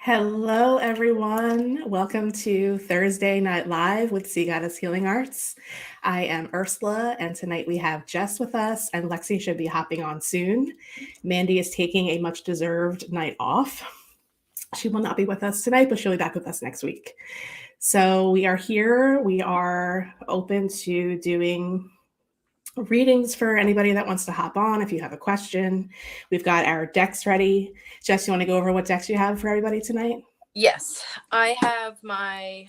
Hello, everyone. Welcome to Thursday Night Live with Sea Goddess Healing Arts. I am Ursula, and tonight we have Jess with us, and Lexi should be hopping on soon. Mandy is taking a much deserved night off. She will not be with us tonight, but she'll be back with us next week. So we are here. We are open to doing readings for anybody that wants to hop on if you have a question. We've got our decks ready. Jess, you want to go over what decks you have for everybody tonight? Yes, I have my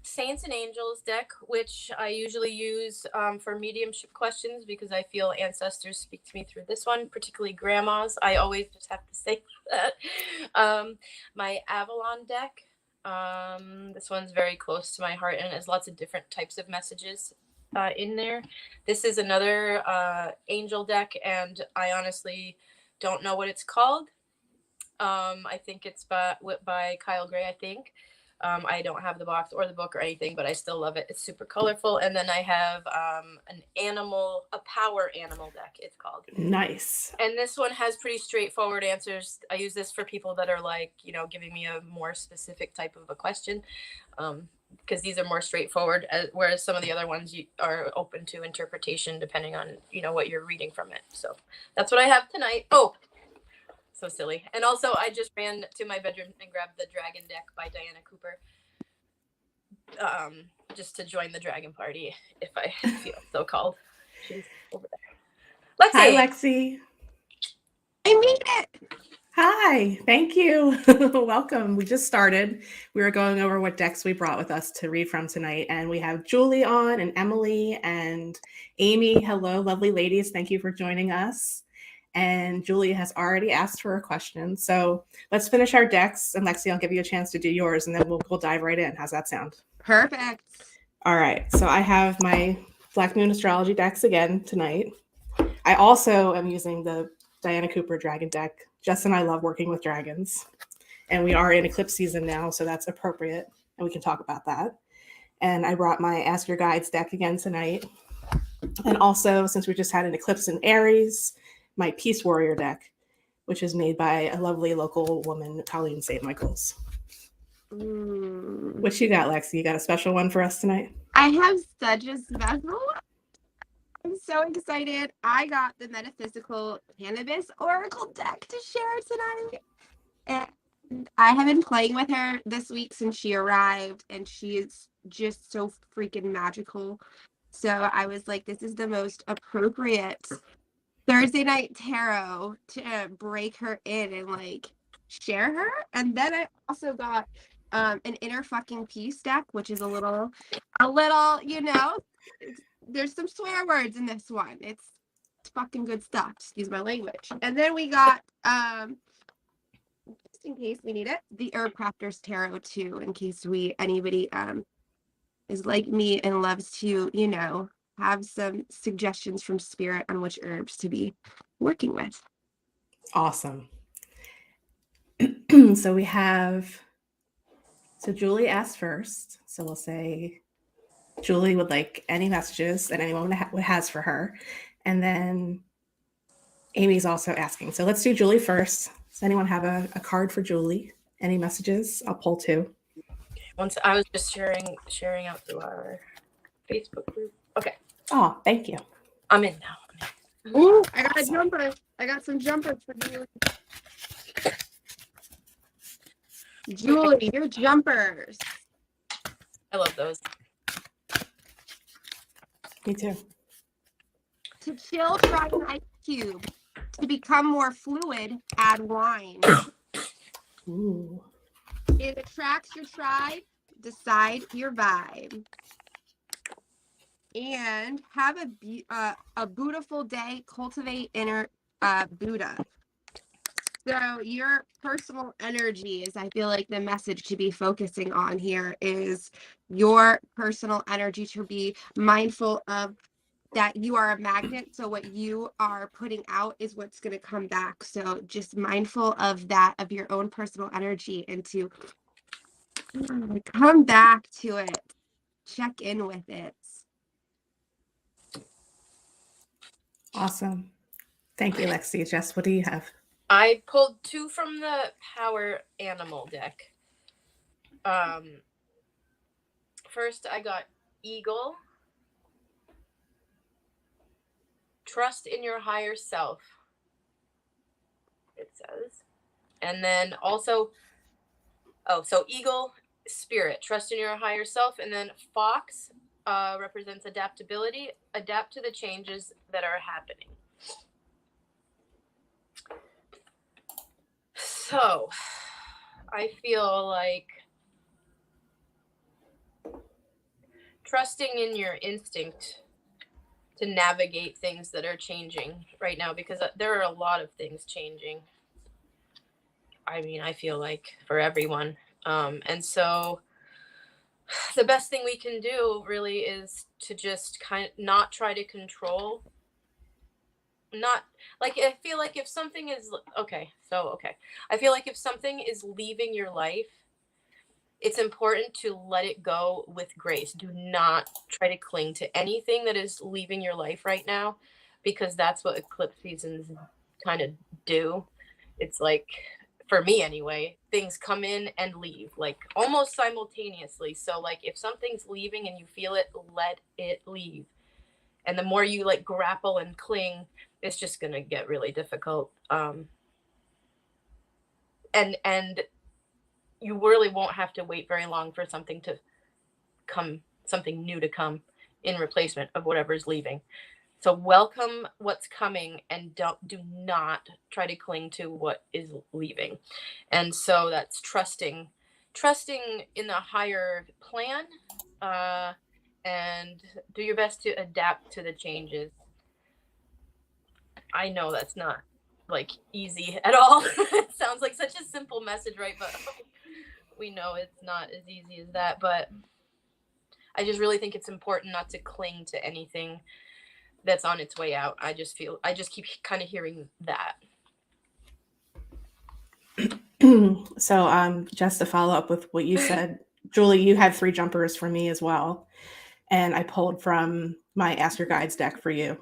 Saints and Angels deck, which I usually use for mediumship questions because I feel ancestors speak to me through this one, particularly grandmas. I always just have to say that. My Avalon deck. This one's very close to my heart and has lots of different types of messages in there. This is another angel deck, and I honestly don't know what it's called. I think it's by Kyle Gray, I think. I don't have the box or the book or anything, but I still love it. It's super colorful. And then I have a power animal deck, it's called. Nice. And this one has pretty straightforward answers. I use this for people that are like, giving me a more specific type of a question. Because these are more straightforward, whereas some of the other ones you are open to interpretation depending on, what you're reading from it. So that's what I have tonight. Oh, so silly. And also I just ran to my bedroom and grabbed the dragon deck by Diana Cooper, just to join the dragon party if I feel so called. She's over there. Lexi. Hi, Lexi. I made it. Hi, thank you. Welcome. We just started. We were going over what decks we brought with us to read from tonight, and we have Julie on and Emily and Amy. Hello, lovely ladies. Thank you for joining us. And Julie has already asked for a question. So let's finish our decks, and Lexi, I'll give you a chance to do yours, and then we'll dive right in. How's that sound? Perfect. All right. So I have my Black Moon Astrology decks again tonight. I also am using the Diana Cooper Dragon deck. Jess and I love working with dragons, and we are in eclipse season now, so that's appropriate, and we can talk about that. And I brought my Ask Your Guides deck again tonight. And also, since we just had an eclipse in Aries, my Peace Warrior deck, which is made by a lovely local woman, Colleen St. Michael's. What you got, Lexi? You got a special one for us tonight? I have such a special one. I'm so excited. I got the Metaphysical Cannabis Oracle deck to share tonight. And I have been playing with her this week since she arrived, and she is just so freaking magical. So I was like, this is the most appropriate Thursday night tarot to break her in and like share her. And then I also got an Inner Fucking Peace deck, which is a little, there's some swear words in this one. It's fucking good stuff. Excuse my language. And then we got, just in case we need it, the Herb Crafters Tarot too, in case anybody is like me and loves to, have some suggestions from spirit on which herbs to be working with. Awesome. So Julie asked first. So we'll say Julie would like any messages that anyone has for her. And then Amy's also asking. So let's do Julie first. Does anyone have a card for Julie? Any messages? I'll pull two. Once I was just sharing out through our Facebook group. Okay. Oh, thank you. I'm in now. Ooh, I got a jumper. I got some jumpers for Julie. Julie, your jumpers. I love those. Me too. To chill, try an ice cube. To become more fluid, add wine. Ooh. It attracts your tribe. Decide your vibe. And have a beautiful day. Cultivate inner Buddha. So your personal energy is, I feel like the message to be focusing on here is your personal energy, to be mindful of that you are a magnet. So what you are putting out is what's going to come back. So just mindful of that, of your own personal energy, and to come back to it. Check in with it. Awesome. Thank you, Lexi. Jess, what do you have? I pulled 2 from the Power Animal deck. First I got Eagle. Trust in your higher self, it says. And then also, so Eagle, Spirit, trust in your higher self. And then Fox represents adaptability, adapt to the changes that are happening. So I feel like trusting in your instinct to navigate things that are changing right now, because there are a lot of things changing. I mean, I feel like for everyone. And so the best thing we can do really is to just kind of not try to control. Not like, I feel like if something is I feel like if something is leaving your life, it's important to let it go with grace. Do not try to cling to anything that is leaving your life right now, because that's what eclipse seasons kind of do. It's like, for me anyway, things come in and leave like almost simultaneously. So like if something's leaving and you feel it, let it leave. And the more you like grapple and cling, it's just going to get really difficult. And you really won't have to wait very long for something new to come in replacement of whatever's leaving. So welcome what's coming, and do not try to cling to what is leaving. And so that's trusting in the higher plan, and do your best to adapt to the changes. I know that's not like easy at all. It sounds like such a simple message, right? But we know it's not as easy as that. But I just really think it's important not to cling to anything that's on its way out. I just keep kind of hearing that. So just to follow up with what you said, Julie, you had 3 jumpers for me as well. And I pulled from my Ask Your Guides deck for you.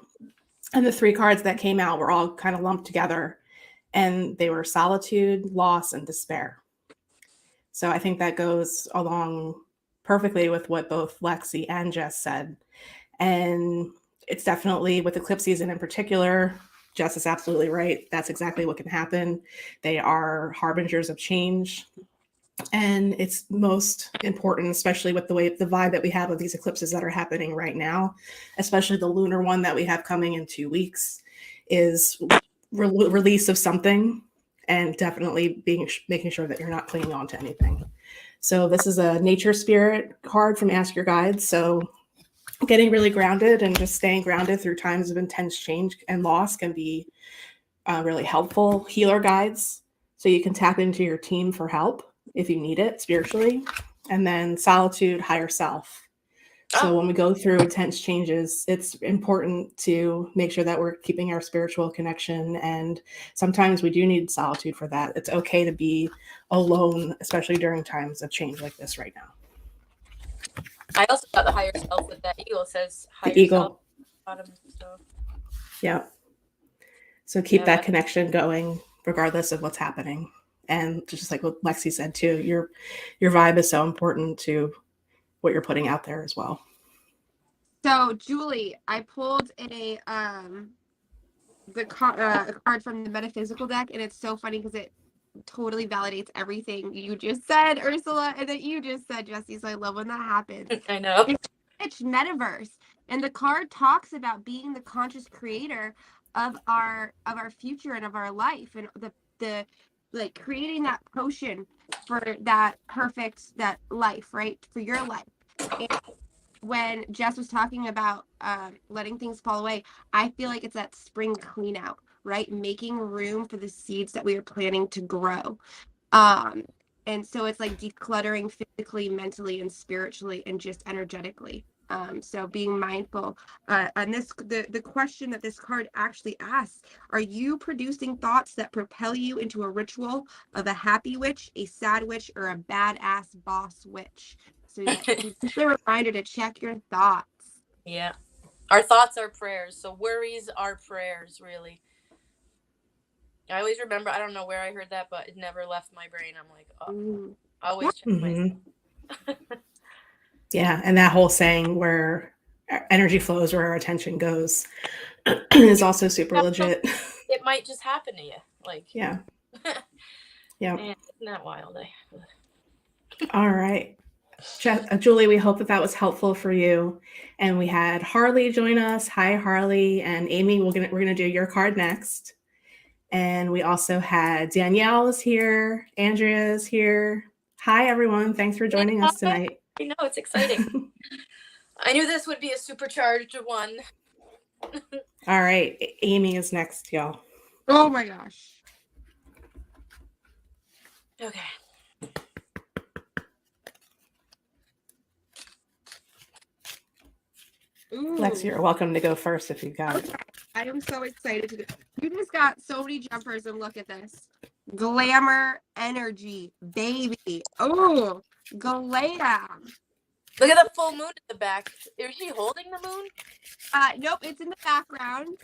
And the 3 cards that came out were all kind of lumped together. And they were solitude, loss, and despair. So I think that goes along perfectly with what both Lexi and Jess said. And it's definitely, with eclipse season in particular, Jess is absolutely right. That's exactly what can happen. They are harbingers of change. And it's most important, especially with the vibe that we have of these eclipses that are happening right now, especially the lunar one that we have coming in 2 weeks, is release of something, and definitely making sure that you're not clinging on to anything. So this is a nature spirit card from Ask Your Guides. So getting really grounded and just staying grounded through times of intense change and loss can be really helpful. Healer guides, so you can tap into your team for help if you need it spiritually. And then solitude, higher self. So when we go through intense changes, it's important to make sure that we're keeping our spiritual connection. And sometimes we do need solitude for that. It's okay to be alone, especially during times of change like this right now. I also got the higher self with that eagle. It says higher the eagle. self. Bottom, so. Yeah. So keep that connection going regardless of what's happening. And just like what Lexi said too, your vibe is so important to what you're putting out there as well. So Julie, I pulled a card from the metaphysical deck, and it's so funny because it totally validates everything you just said, Ursula, and that you just said, Jessie. So I love when that happens. I know. It's metaverse, and the card talks about being the conscious creator of our future and of our life, and the like creating that potion for that perfect life, right, for your life. And when Jess was talking about letting things fall away, I feel like it's that spring clean out, right? Making room for the seeds that we are planning to grow. And so it's like decluttering physically, mentally, and spiritually, and just energetically. So being mindful. And the question that this card actually asks: are you producing thoughts that propel you into a ritual of a happy witch, a sad witch, or a badass boss witch? So it's a reminder to check your thoughts. Yeah. Our thoughts are prayers. So worries are prayers, really. I always remember, I don't know where I heard that, but it never left my brain. I'm like, oh, Mm. always check myself. Yeah, and that whole saying where energy flows where our attention goes is also super legit. It might just happen to you. Like, Yeah. Yeah. man, isn't that wild? All right. Julie, we hope that was helpful for you. And we had Harley join us. Hi, Harley. And Amy, we're gonna do your card next. And we also had Danielle is here. Andrea is here. Hi, everyone. Thanks for joining us tonight. I know, it's exciting. I knew this would be a supercharged one. All right. Amy is next, y'all. Oh my gosh. Okay. Ooh. Lex, you're welcome to go first if you got it. I am so excited to go. You just got so many jumpers, and look at this. Glamour energy, baby. Oh, glam. Look at the full moon in the back. Is she holding the moon? Nope, it's in the background.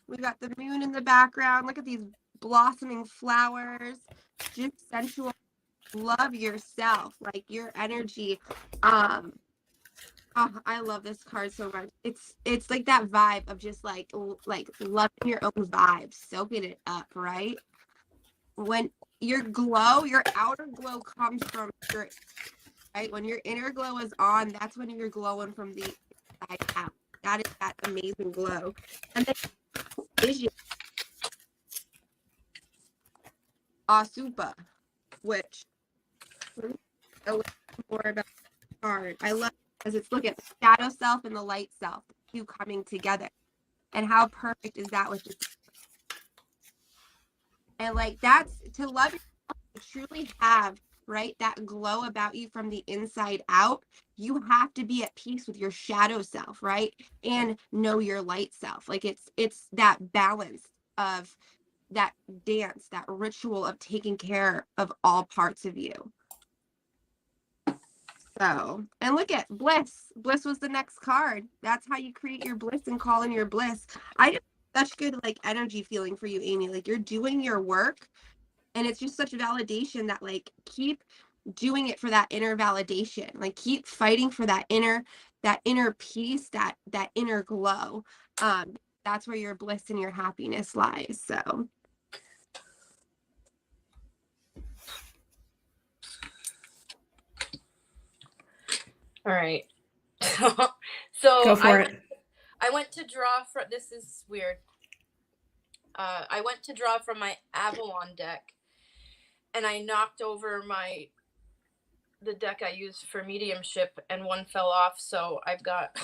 We got the moon in the background. Look at these blossoming flowers. Just sensual. Love yourself, like your energy. Oh, I love this card so much. It's like that vibe of just like loving your own vibe, soaking it up, right? When your outer glow comes from your, right? When your inner glow is on, that's when you're glowing from the inside out. That is that amazing glow. And then vision. Asupa, which a little more about the card. I love because it's look at the shadow self and the light self, you coming together. And how perfect is that with this? And like that's to love yourself, to truly have right that glow about you from the inside out. You have to be at peace with your shadow self, right? And know your light self. Like it's that balance of that dance, that ritual of taking care of all parts of you. So, and look at bliss. Bliss was the next card. That's how you create your bliss and call in your bliss. I just such good like energy feeling for you, Amy. Like you're doing your work, and it's just such a validation that like keep doing it for that inner validation. Like keep fighting for that inner peace, that inner glow. That's where your bliss and your happiness lies. So. All right. So Go for it. I went to draw from, this is weird. I went to draw from my Avalon deck, and I knocked over the deck I used for mediumship, and one fell off. So I've got,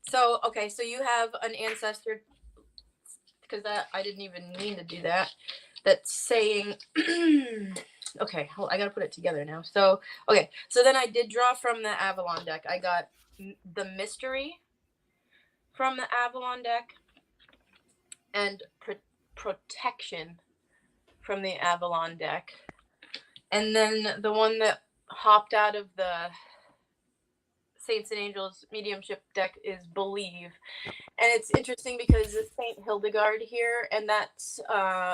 so you have an ancestor, because I didn't even mean to do that. That's saying, okay, I gotta put it together now. So, okay, so then I did draw from the Avalon deck. I got the mystery from the Avalon deck, and protection from the Avalon deck. And then the one that hopped out of the Saints and Angels mediumship deck is believe. And it's interesting because it's Saint Hildegard here, and that's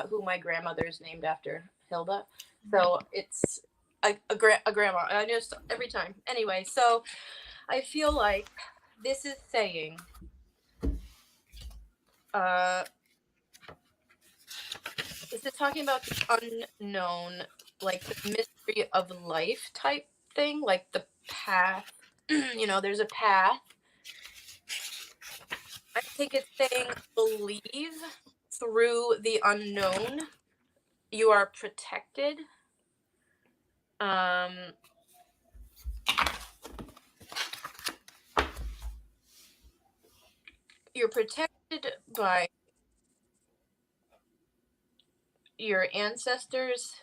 who my grandmother is named after, Hilda. So it's a grandma. I just every time. Anyway, so I feel like this is saying this is talking about the unknown, like the mystery of life type thing, like the path. There's a path. I think it's saying believe through the unknown. You are protected. You're protected by your ancestors.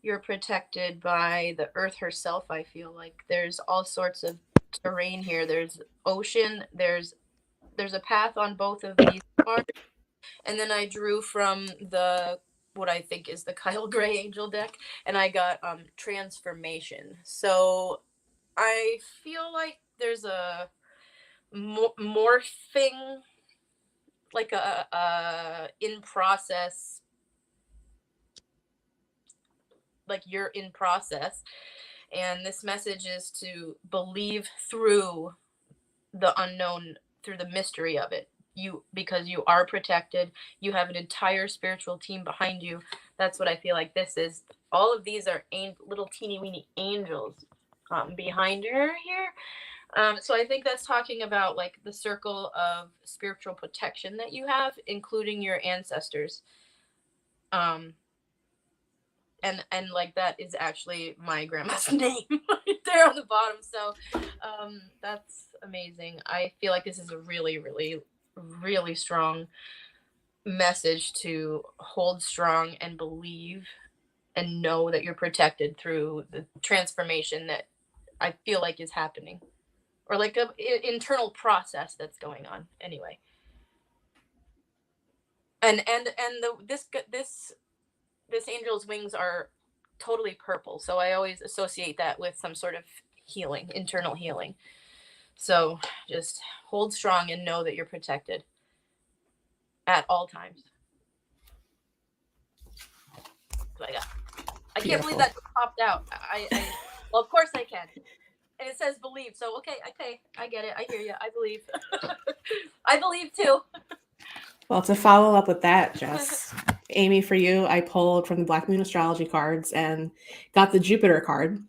You're protected by the earth herself. I feel like there's all sorts of terrain here. There's ocean. There's a path on both of these cards. And then I drew from what I think is the Kyle Gray Angel deck, and I got transformation. So I feel like there's a morphing like a in process, like you're in process, and this message is to believe through the unknown, through the mystery of it. Because you are protected, you have an entire spiritual team behind you. That's what I feel like this is. All of these are little teeny weeny angels behind her here. So I think that's talking about like the circle of spiritual protection that you have, including your ancestors. Um, and like that is actually my grandma's name right there on the bottom. So that's amazing. I feel like this is a really, really, really strong message to hold strong and believe and know that you're protected through the transformation that I feel like is happening, or like a internal process that's going on anyway. And this angel's wings are totally purple, so I always associate that with some sort of healing, internal healing. So just hold strong and know that you're protected at all times. That's what I got. I can't believe that just popped out. Well, of course I can. And it says believe, so okay, I get it. I hear you. I believe. I believe too. Well, to follow up with that, Jess, Amy, for you, I pulled from the Black Moon Astrology cards and got the Jupiter card.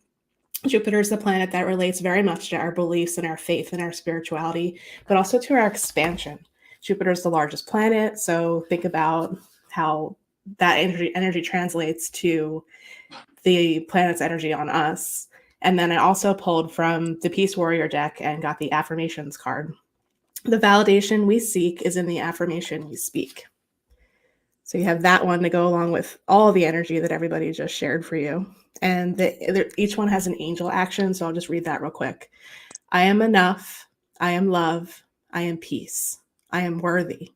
Jupiter is the planet that relates very much to our beliefs and our faith and our spirituality, but also to our expansion. Jupiter is the largest planet, so think about how that energy translates to the planet's energy on us. And then I also pulled from the Peace Warrior deck and got the affirmations card. The validation we seek is in the affirmation we speak. So you have that one to go along with all the energy that everybody just shared for you. And each one has an angel action, so I'll just read that real quick. I am enough. I am love. I am peace. I am worthy.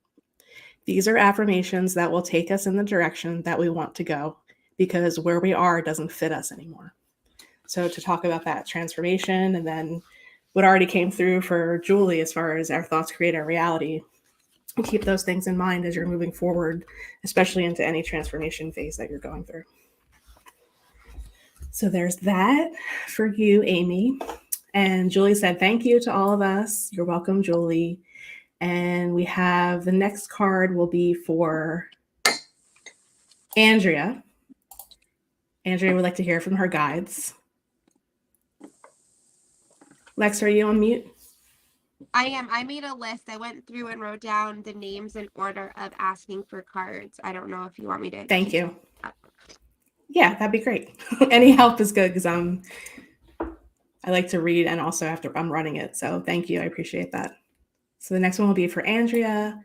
These are affirmations that will take us in the direction that we want to go, because where we are doesn't fit us anymore. So to talk about that transformation, and then what already came through for Julie as far as our thoughts create our reality, keep those things in mind as you're moving forward, especially into any transformation phase that you're going through. So there's that for you, Amy. And Julie said, thank you to all of us. You're welcome, Julie. And we have the next card will be for Andrea. Andrea would like to hear from her guides. Lex, are you on mute? I am. I made a list. I went through and wrote down the names in order of asking for cards. I don't know if you want me to. Thank you. Yeah, that'd be great. Any help is good, because I like to read, and also I'm running it. So thank you. I appreciate that. So the next one will be for Andrea,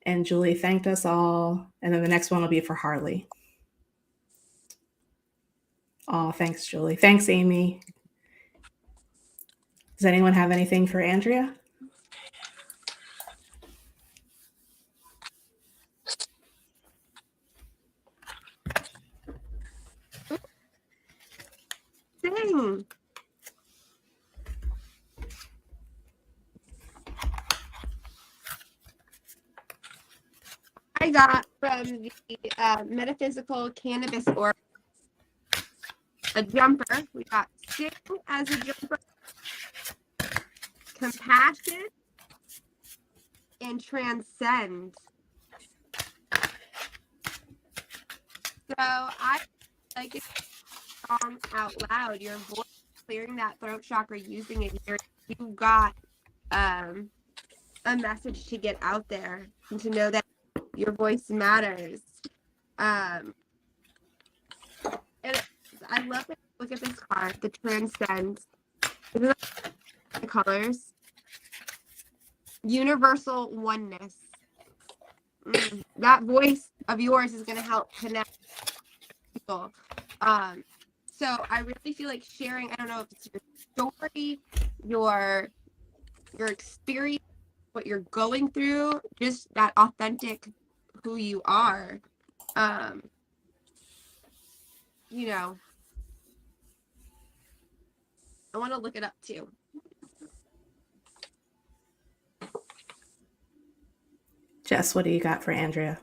and Julie thanked us all. And then the next one will be for Harley. Oh, thanks, Julie. Thanks, Amy. Does anyone have anything for Andrea? Dang. I got from the Metaphysical Cannabis or a jumper. We got sing as a jumper, compassion, and transcend. So I like it song out loud. Your voice, clearing that throat chakra, using it here. You've got a message to get out there and to know that your voice matters. And I love it. Look at this card, the transcend. The colors. Universal oneness. That voice of yours is going to help connect people. So I really feel like sharing, I don't know if it's your story, your experience, what you're going through, just that authentic who you are. You know, I want to look it up too. Jess, what do you got for Andrea?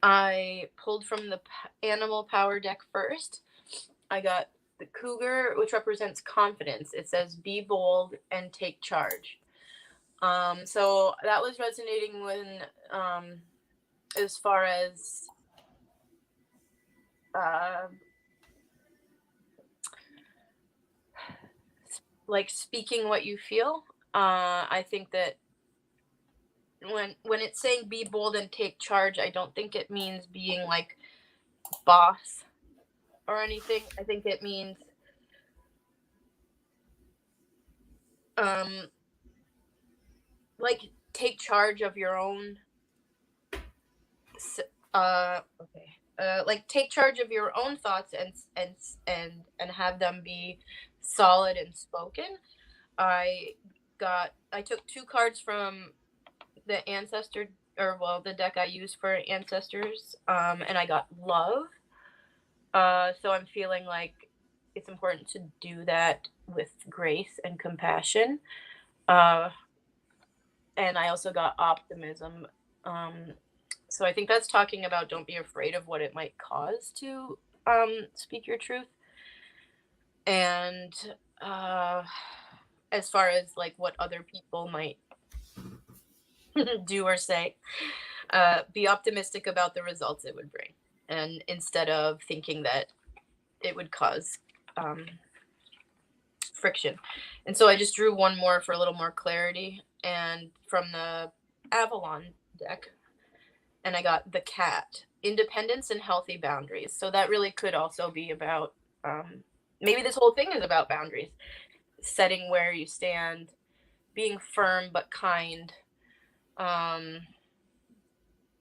I pulled from the animal power deck first. I got the cougar, which represents confidence. It says, "Be bold and take charge." So that was resonating when, as far as like speaking what you feel. I think that when it's saying be bold and take charge, I don't think it means being like boss or anything. I think it means like take charge of your own like take charge of your own thoughts and have them be solid and spoken. I took 2 cards from the ancestor, or well, the deck I use for ancestors, and I got love. So I'm feeling like it's important to do that with grace and compassion. And I also got optimism. So I think that's talking about don't be afraid of what it might cause to speak your truth. And as far as like what other people might do or say, be optimistic about the results it would bring, and instead of thinking that it would cause friction. And so I just drew one more for a little more clarity, and from the Avalon deck, and I got the cat, independence and healthy boundaries. So that really could also be about maybe this whole thing is about boundaries, setting where you stand, being firm but kind.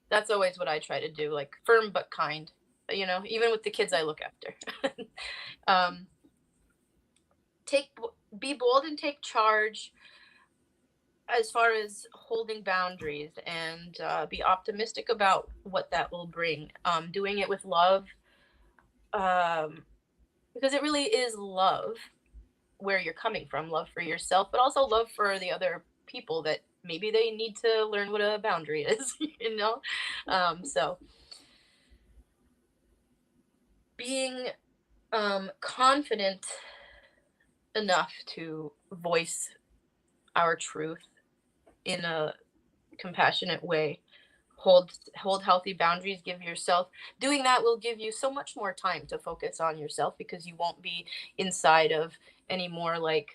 That's always what I try to do, like firm but kind, even with the kids I look after. Be bold and take charge as far as holding boundaries, and be optimistic about what that will bring. Doing it with love, because it really is love where you're coming from, love for yourself, but also love for the other people that maybe they need to learn what a boundary is, so being confident enough to voice our truth in a compassionate way, hold healthy boundaries, give yourself, doing that will give you so much more time to focus on yourself, because you won't be inside of any more like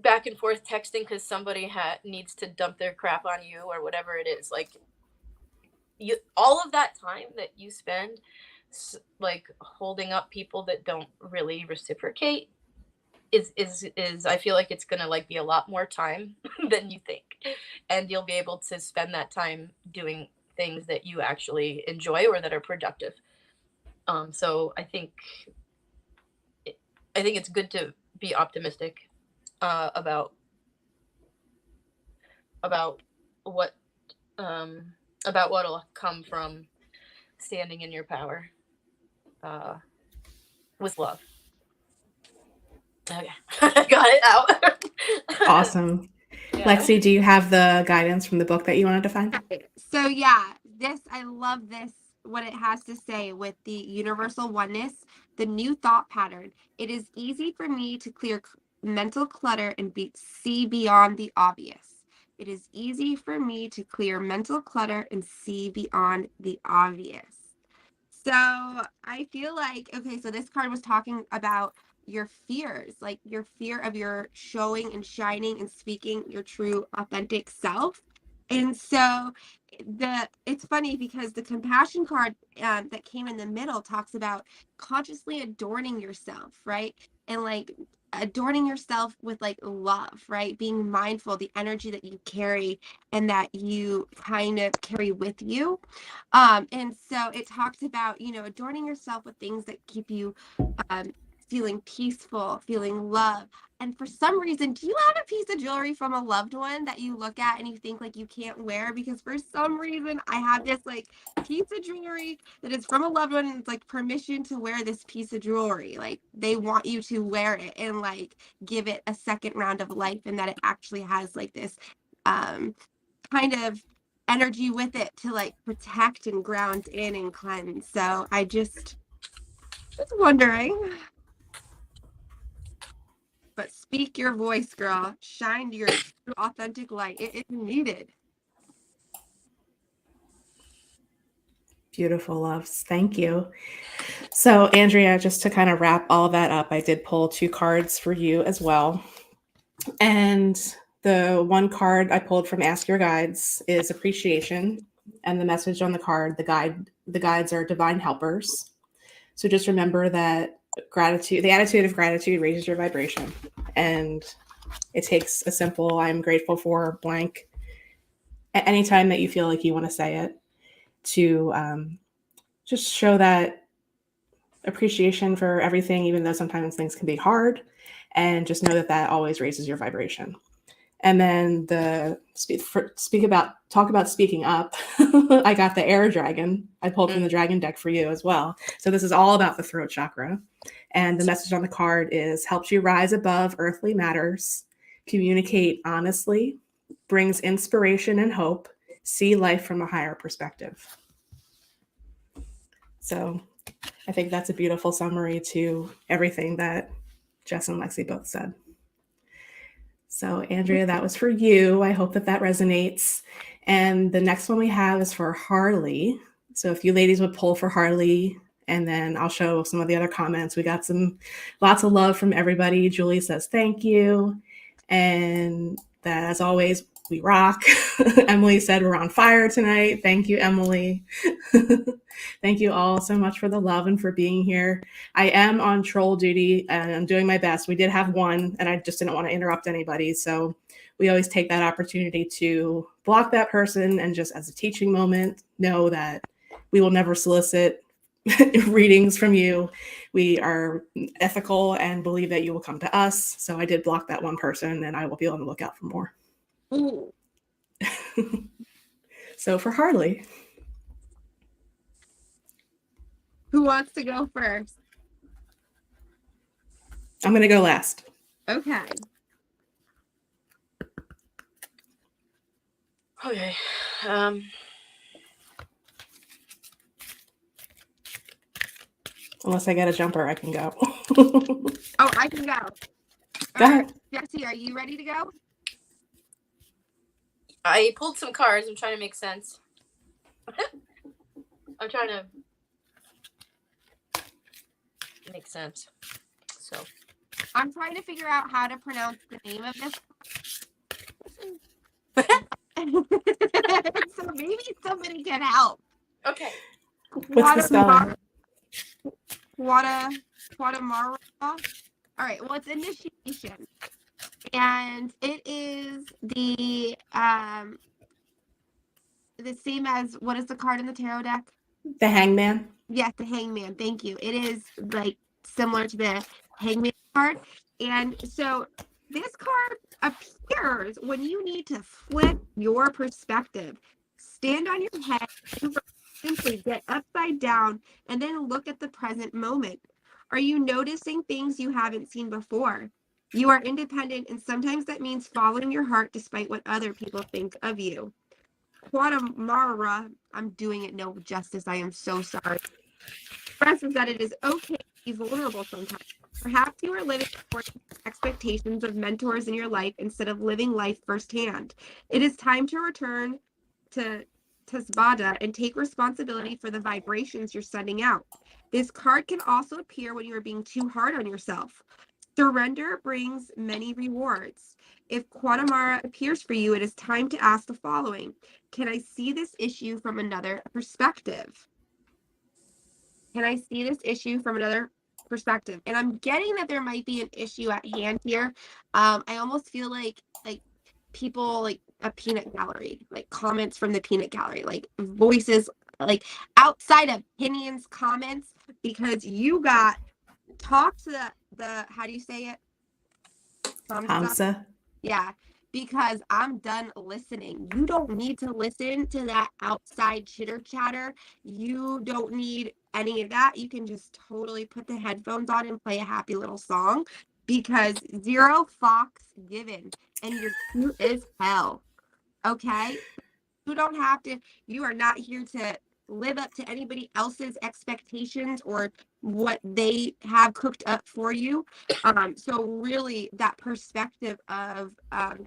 back and forth texting because somebody needs to dump their crap on you or whatever it is. Like all of that time that you spend like holding up people that don't really reciprocate is I feel like it's gonna like be a lot more time than you think, and you'll be able to spend that time doing things that you actually enjoy or that are productive. So I think it's good to be optimistic about what about what'll come from standing in your power with love. Okay, got it out. Awesome. Yeah. Lexi, do you have the guidance from the book that you wanted to find? So yeah, I love this, what it has to say with the universal oneness, the new thought pattern. It is easy for me to clear mental clutter and see beyond the obvious. It is easy for me to clear mental clutter and see beyond the obvious. So I feel like, okay, so this card was talking about your fears, like your fear of your showing and shining and speaking your true authentic self. And so it's funny because the compassion card that came in the middle talks about consciously adorning yourself, right? And like adorning yourself with like love, right? Being mindful the energy that you carry and that you kind of carry with you. And so it talks about, adorning yourself with things that keep you feeling peaceful, feeling love. And for some reason, do you have a piece of jewelry from a loved one that you look at and you think like you can't wear? Because for some reason, I have this like piece of jewelry that is from a loved one, and it's like permission to wear this piece of jewelry. Like they want you to wear it and like give it a second round of life, and that it actually has like this kind of energy with it to like protect and ground in and cleanse. So I just was wondering. But speak your voice, girl. Shine your true, authentic light. It is needed. Beautiful, loves. Thank you. So, Andrea, just to kind of wrap all that up, I did pull 2 cards for you as well. And the one card I pulled from Ask Your Guides is appreciation. And the message on the card, the guides are divine helpers. So just remember that gratitude, the attitude of gratitude raises your vibration. And it takes a simple, I'm grateful for blank at any time that you feel like you want to say it, to just show that appreciation for everything, even though sometimes things can be hard, and just know that that always raises your vibration. And then talk about speaking up. I got the air dragon. I pulled from the dragon deck for you as well. So this is all about the throat chakra. And the message on the card is helps you rise above earthly matters, communicate honestly, brings inspiration and hope, see life from a higher perspective. So I think that's a beautiful summary to everything that Jess and Lexi both said. So Andrea, that was for you. I hope that resonates. And the next one we have is for Harley. So if you ladies would pull for Harley, and then I'll show some of the other comments. We got lots of love from everybody. Julie says thank you. And that, as always, we rock. Emily said we're on fire tonight. Thank you, Emily. Thank you all so much for the love and for being here. I am on troll duty and I'm doing my best. We did have one and I just didn't want to interrupt anybody. So we always take that opportunity to block that person and just as a teaching moment, know that we will never solicit readings from you. We are ethical and believe that you will come to us. So I did block that one person and I will be on the lookout for more. So for Harley. Who wants to go first? I'm going to go last. Okay. Okay. Unless I get a jumper, I can go. Oh, I can go. Go ahead. Jesse, are you ready to go? I pulled some cards. I'm trying to make sense. I'm trying to make sense. So I'm trying to figure out how to pronounce the name of this. So maybe somebody can help. okay. What's the spelling? Guatemala. All right. Well, it's initiation, and it is the same as what is the card in the tarot deck? The Hangman. Yes, the Hangman. Thank you. It is like similar to the Hangman card, and so this card appears when you need to flip your perspective. Stand on your head and simply get upside down and then look at the present moment. Are you noticing things you haven't seen before? You are independent, and sometimes that means following your heart despite what other people think of you. Guatemala, I'm doing it no justice. I am so sorry. Expresses that it is okay to be vulnerable sometimes. Perhaps you are living according to expectations of mentors in your life instead of living life firsthand. It is time to return to Tasbada and take responsibility for the vibrations you're sending out. This card can also appear when you are being too hard on yourself. Surrender brings many rewards. If Guatemala appears for you, it is time to ask the following. Can I see this issue from another perspective? Can I see this issue from another perspective? And I'm getting that there might be an issue at hand here. I almost feel like people like a peanut gallery, like comments from the peanut gallery, like voices, like outside opinions, comments, because you got talk to the how do you say it? Hamsa. Yeah, because I'm done listening. You don't need to listen to that outside chitter chatter. You don't need any of that. You can just totally put the headphones on and play a happy little song because zero fox given and you're cute as hell. Okay? You don't have to, you are not here to live up to anybody else's expectations or what they have cooked up for you. So really that perspective of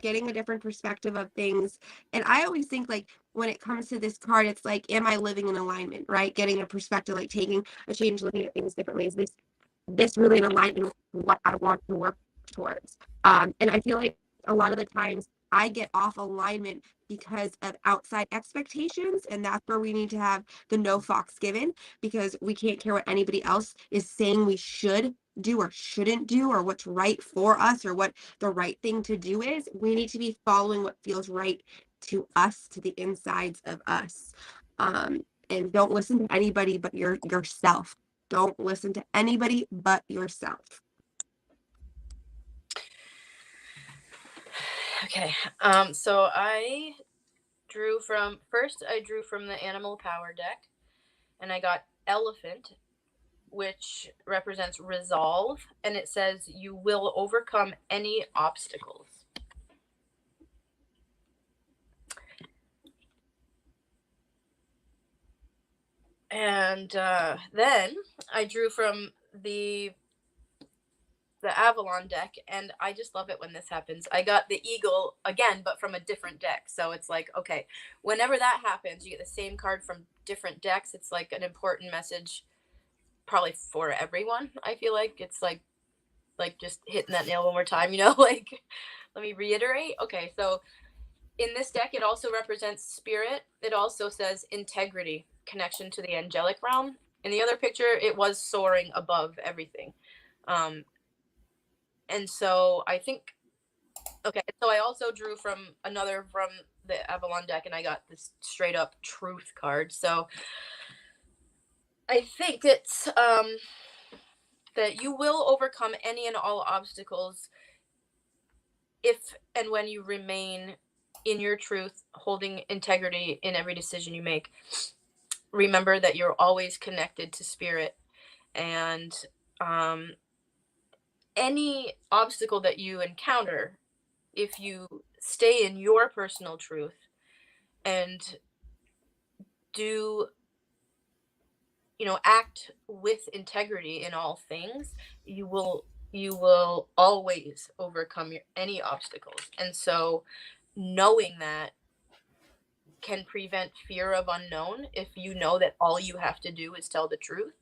getting a different perspective of things. And I always think like when it comes to this card, it's like, am I living in alignment, right? Getting a perspective, like taking a change, looking at things differently. Is this really in alignment with what I want to work towards? And I feel like a lot of the times I get off alignment because of outside expectations, and that's where we need to have the no fox given, because we can't care what anybody else is saying we should do or shouldn't do, or what's right for us, or what the right thing to do is. We need to be following what feels right to us, to the insides of us. And don't listen to anybody but yourself. Don't listen to anybody but yourself. Okay. So I drew from the Animal Power deck, and I got Elephant, which represents resolve, and it says you will overcome any obstacles. And then I drew from the Avalon deck, and I just love it when this happens. I got the Eagle again, but from a different deck. So it's like, okay, whenever that happens, you get the same card from different decks. It's like an important message, probably for everyone. I feel like it's like just hitting that nail one more time, like, let me reiterate. Okay, so in this deck, it also represents spirit. It also says integrity, connection to the angelic realm. In the other picture, it was soaring above everything. And so I think, okay, so I also drew from the Avalon deck, and I got this straight up truth card. So I think it's that you will overcome any and all obstacles if and when you remain in your truth, holding integrity in every decision you make. Remember that you're always connected to spirit, and any obstacle that you encounter, if you stay in your personal truth and do, act with integrity in all things, you will always overcome any obstacles. And so knowing that can prevent fear of unknown. If you know that all you have to do is tell the truth,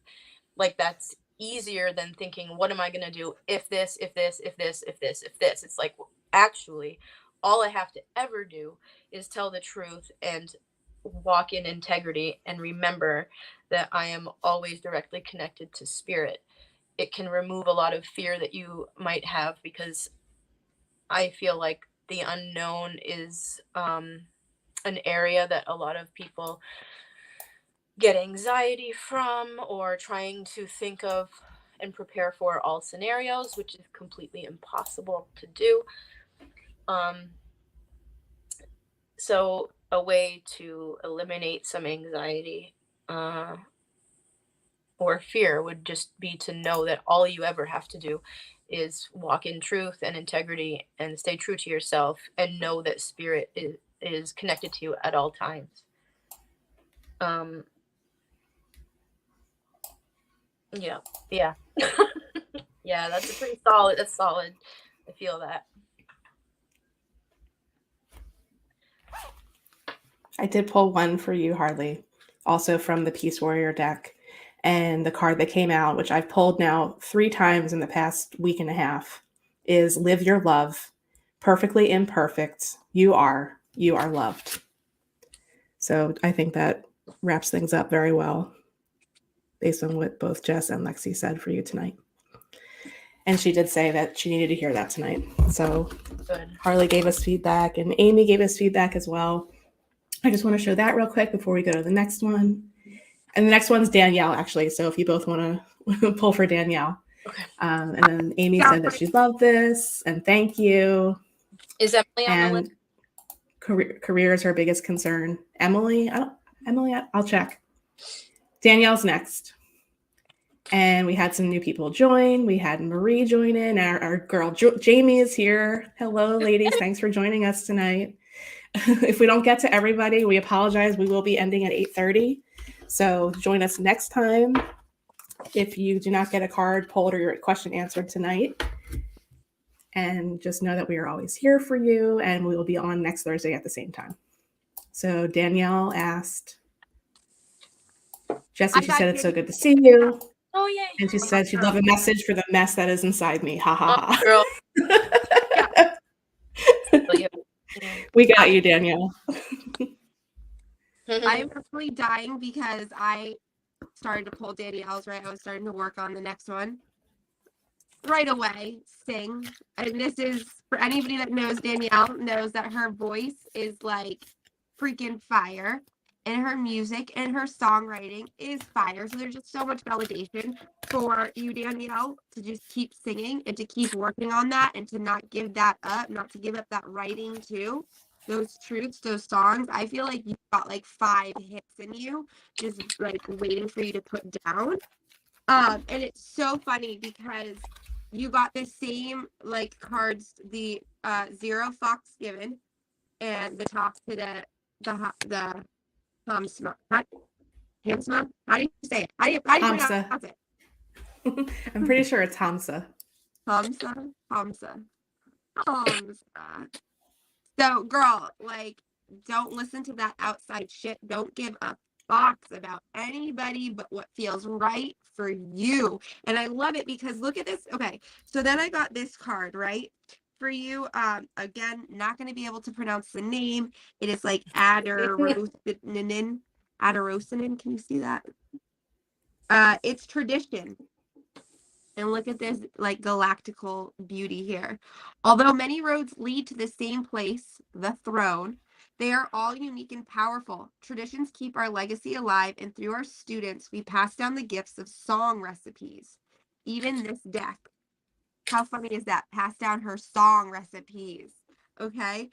like, that's easier than thinking, what am I going to do if this, if this, if this, if this, if this. It's like, actually, all I have to ever do is tell the truth and walk in integrity, and remember that I am always directly connected to spirit. It can remove a lot of fear that you might have, because I feel like the unknown is an area that a lot of people get anxiety from, or trying to think of and prepare for all scenarios, which is completely impossible to do. So a way to eliminate some anxiety or fear would just be to know that all you ever have to do is walk in truth and integrity and stay true to yourself, and know that spirit is connected to you at all times. Yeah. Yeah, that's solid. I feel that. I did pull one for you, Harley, also from the Peace Warrior deck. And the card that came out, which I've pulled now 3 times in the past week and a half, is Live Your Love. Perfectly imperfect. You are loved. So I think that wraps things up very well, based on what both Jess and Lexi said for you tonight. And she did say that she needed to hear that tonight. So Good. Harley gave us feedback, and Amy gave us feedback as well. I just want to show that real quick before we go to the next one. And the next one's Danielle, actually. So if you both want to pull for Danielle. Okay. And then Amy said that she loved this and thank you. Is Emily on the list? And career is her biggest concern. Emily, I'll check. Danielle's next. And we had some new people join. We had Marie join in. Our girl Jamie is here. Hello, ladies. Thanks for joining us tonight. If we don't get to everybody, we apologize. We will be ending at 8:30. So join us next time if you do not get a card pulled or your question answered tonight. And just know that we are always here for you, and we will be on next Thursday at the same time. So Danielle asked, Jessie, she said it's so good to see you. Oh, yay. And she said she'd love a message for the mess that is inside me. Ha ha ha. Girl. We got you, Danielle. I'm actually dying because I started to pull Danielle's, right? I was starting to work on the next one. Right away, sing. And this is, for anybody that knows Danielle, knows that her voice is like freaking fire. And her music and her songwriting is fire. So there's just so much validation for you, Danielle, to just keep singing and to keep working on that and to not give that up, not to give up that writing too. Those truths, those songs. I feel like you've got like 5 hits in you, just like waiting for you to put down. And it's so funny because you got the same like cards, the 0 Fox given and the talk to the Hamsma. Hamsma? How do you say it? How do you pronounce it? I'm pretty sure it's Hamsa. Hamsa. So, girl, like, don't listen to that outside shit. Don't give a box about anybody but what feels right for you. And I love it because look at this. Okay, so then I got this card, right? For you, again, not going to be able to pronounce the name. It is like Adarosinin. Adarosinin, can you see that? It's tradition. And look at this like galactical beauty here. Although many roads lead to the same place, the throne, they are all unique and powerful. Traditions keep our legacy alive, and through our students, we pass down the gifts of song recipes. Even this deck. How funny is that? Pass down her song recipes. Okay.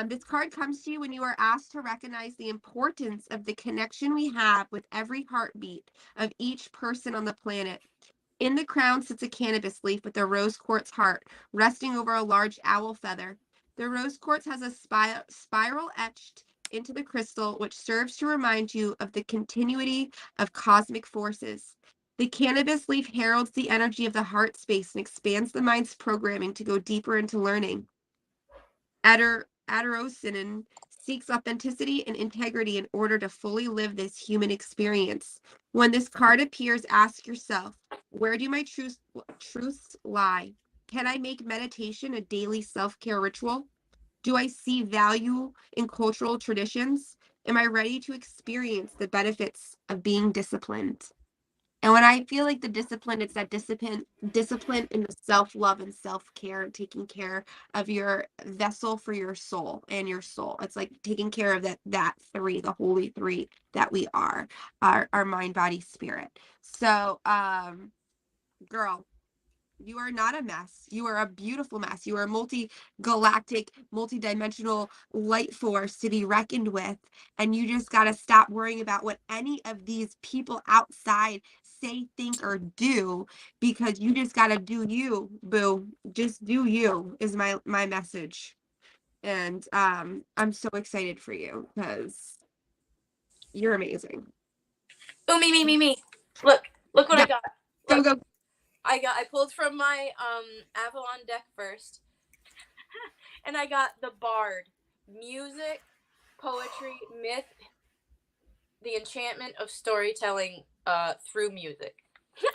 This card comes to you when you are asked to recognize the importance of the connection we have with every heartbeat of each person on the planet. In the crown sits a cannabis leaf with a rose quartz heart resting over a large owl feather. The rose quartz has a spiral etched into the crystal, which serves to remind you of the continuity of cosmic forces. The cannabis leaf heralds the energy of the heart space and expands the mind's programming to go deeper into learning. Adarosinin seeks authenticity and integrity in order to fully live this human experience. When this card appears, ask yourself, where do my truths lie? Can I make meditation a daily self-care ritual? Do I see value in cultural traditions? Am I ready to experience the benefits of being disciplined? And when I feel like the discipline, it's that discipline in the self-love and self-care and taking care of your vessel for your soul and your soul. It's like taking care of that 3, the holy 3 that we are, our mind, body, spirit. So, girl, you are not a mess. You are a beautiful mess. You are a multi-galactic, multi-dimensional light force to be reckoned with. And you just got to stop worrying about what any of these people outside say, think, or do, because you just got to do you, boo. Just do you is my message. And I'm so excited for you because you're amazing. Oh, me. Look what I got. Look. Go. I pulled from my Avalon deck first. And I got the Bard. Music, poetry, myth, the enchantment of storytelling through music.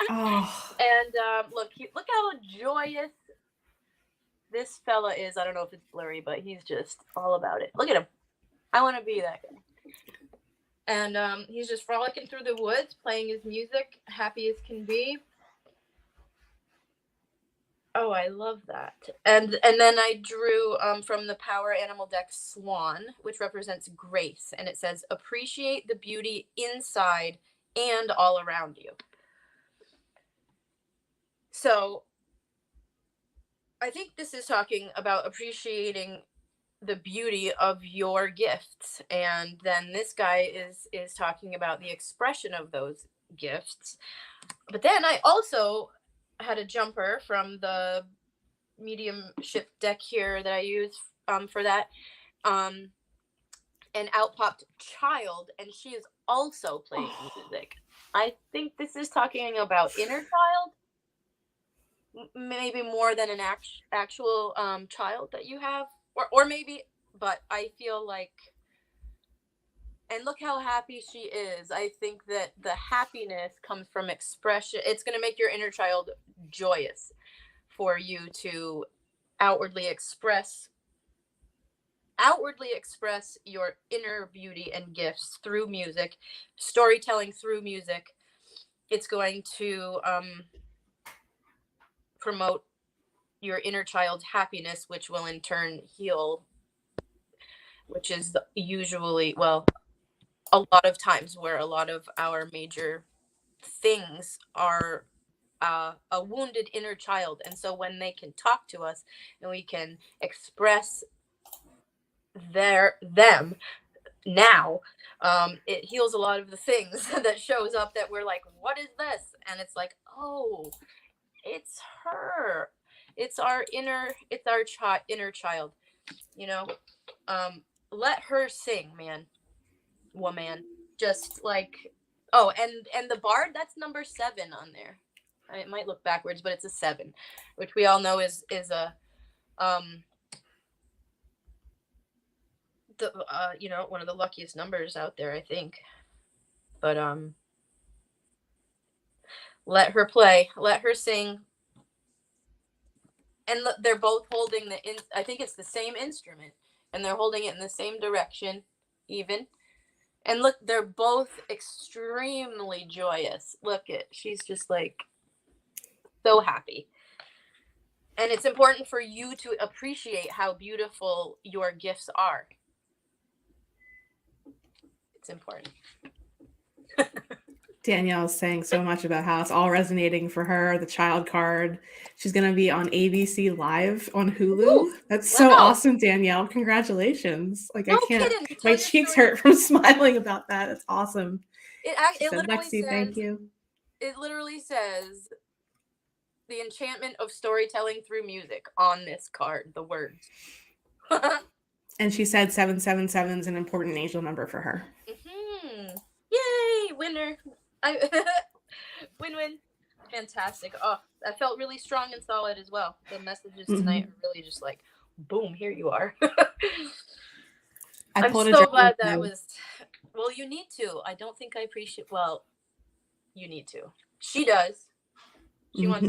Oh. And look how joyous this fella is. I don't know if it's blurry, but he's just all about it. Look at him. I want to be that guy. And he's just frolicking through the woods, playing his music, happy as can be. Oh, I love that. And then I drew from the Power Animal deck Swan, which represents grace. And it says, appreciate the beauty inside and all around you. So I think this is talking about appreciating the beauty of your gifts, and then this guy is talking about the expression of those gifts. But then I also had a jumper from the mediumship deck here that I use for that, and out popped child, and she is also playing music. I think this is talking about inner child, maybe more than an actual child that you have, or maybe, but I feel like, and look how happy she is. I think that the happiness comes from expression. It's going to make your inner child joyous for you to outwardly express your inner beauty and gifts through music, storytelling through music. It's going to promote your inner child's happiness, which will in turn heal, which is usually, well, a lot of times where a lot of our major things are a wounded inner child. And so when they can talk to us and we can express them now, it heals a lot of the things that shows up that we're like, what is this? And it's like, oh, it's her. It's our inner child, you know. Let her sing, woman. Just like, oh, and the bard, that's number 7 on there. It might look backwards, but it's a 7, which we all know is a the one of the luckiest numbers out there, I think. But let her play, let her sing. And look, they're both holding I think it's the same instrument, and they're holding it in the same direction, even. And look, they're both extremely joyous. Look at, she's just like so happy. And it's important for you to appreciate how beautiful your gifts are. It's important. Danielle's saying so much about how it's all resonating for her. The child card. She's going to be on ABC Live on Hulu. Ooh, that's so wow. Awesome, Danielle. Congratulations. Like, no I can't, kidding. my cheeks hurt from smiling about that. It's awesome. It literally Lexi, says, thank you. It literally says the enchantment of storytelling through music on this card, the words. And she said 777 is an important angel number for her. Mm-hmm. Yay, winner. Win-win. Fantastic. Oh, that felt really strong and solid as well. The messages tonight are really just like, boom, here you are. I'm so glad that was, well, you need to. I don't think I appreciate, well, you need to. She does. She wants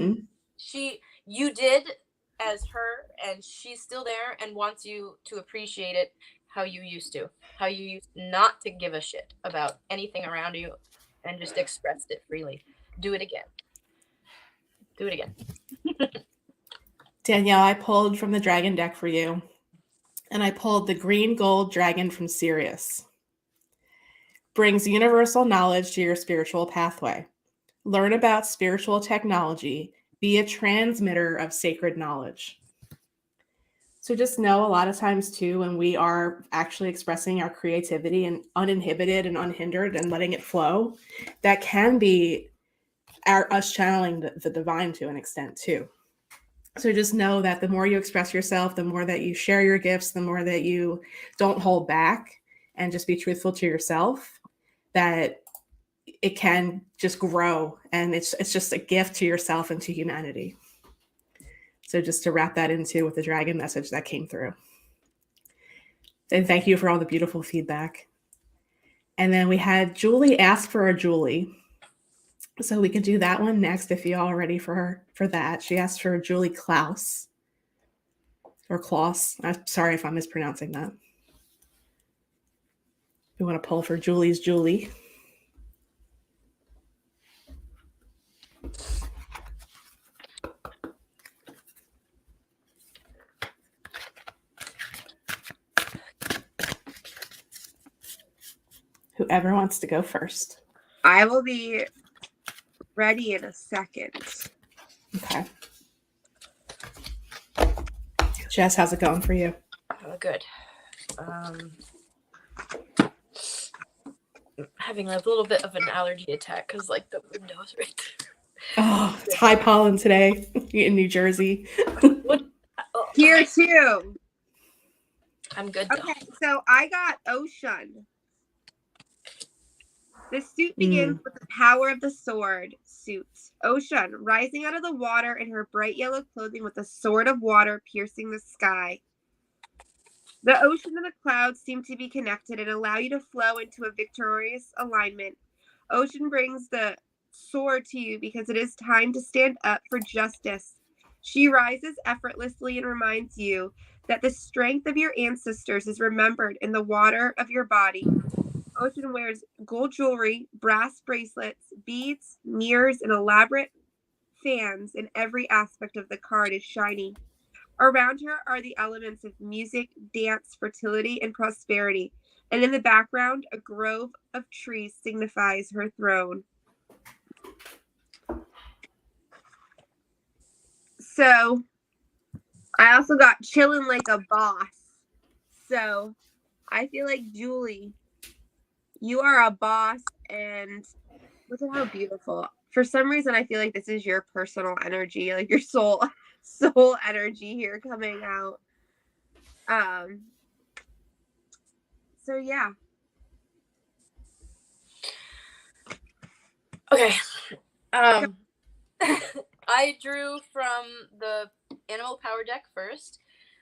you did as her, and she's still there and wants you to appreciate it how you used to. How you used not to give a shit about anything around you and just expressed it freely. Do it again. Do it again. Danielle, I pulled from the dragon deck for you, and I pulled the green gold dragon from Sirius. Brings universal knowledge to your spiritual pathway. Learn about spiritual technology. Be a transmitter of sacred knowledge. So just know a lot of times too, when we are actually expressing our creativity and uninhibited and unhindered and letting it flow, that can be us channeling the divine to an extent too. So just know that the more you express yourself, the more that you share your gifts, the more that you don't hold back and just be truthful to yourself, that it can just grow, and it's just a gift to yourself and to humanity. So just to wrap that into with the dragon message that came through. And thank you for all the beautiful feedback. And then we had Julie ask for a Julie. So we could do that one next if you all are ready for that. She asked for Julie Klaus. Or Klaus. I'm sorry if I'm mispronouncing that. We want to pull for Julie's Julie. Whoever wants to go first. I will be ready in a second. Okay. Jess, how's it going for you? Oh, good. Having a little bit of an allergy attack because like the window's right there. Oh, it's high pollen today in New Jersey. What? Oh, Here too. I'm good though. Okay, so I got Ocean. The suit begins with the power of the sword suit. Ocean, rising out of the water in her bright yellow clothing with a sword of water piercing the sky. The ocean and the clouds seem to be connected and allow you to flow into a victorious alignment. Ocean brings the sword to you because it is time to stand up for justice. She rises effortlessly and reminds you that the strength of your ancestors is remembered in the water of your body. Ocean wears gold jewelry, brass bracelets, beads, mirrors, and elaborate fans, and every aspect of the card is shiny. Around her are the elements of music, dance, fertility, and prosperity. And in the background, a grove of trees signifies her throne. So, I also got chillin' like a boss. So, I feel like, Julie, you are a boss, and look at how beautiful. For some reason, I feel like this is your personal energy, like your soul energy here coming out. So yeah. Okay. I drew from the animal power deck first.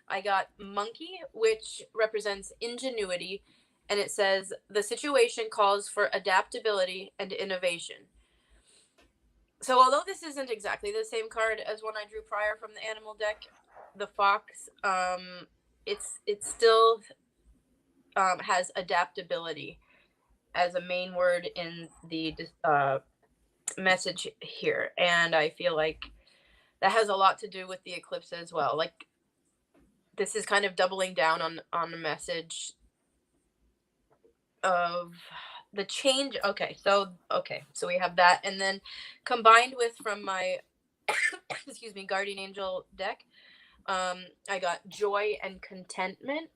I got monkey, which represents ingenuity, and it says the situation calls for adaptability and innovation. So although this isn't exactly the same card as one I drew prior from the animal deck, the fox, it still has adaptability as a main word in the message here, and I feel like that has a lot to do with the eclipse as well. Like, this is kind of doubling down on the message of the change. So we have that, and then combined with from my excuse me, guardian angel deck, I got joy and contentment.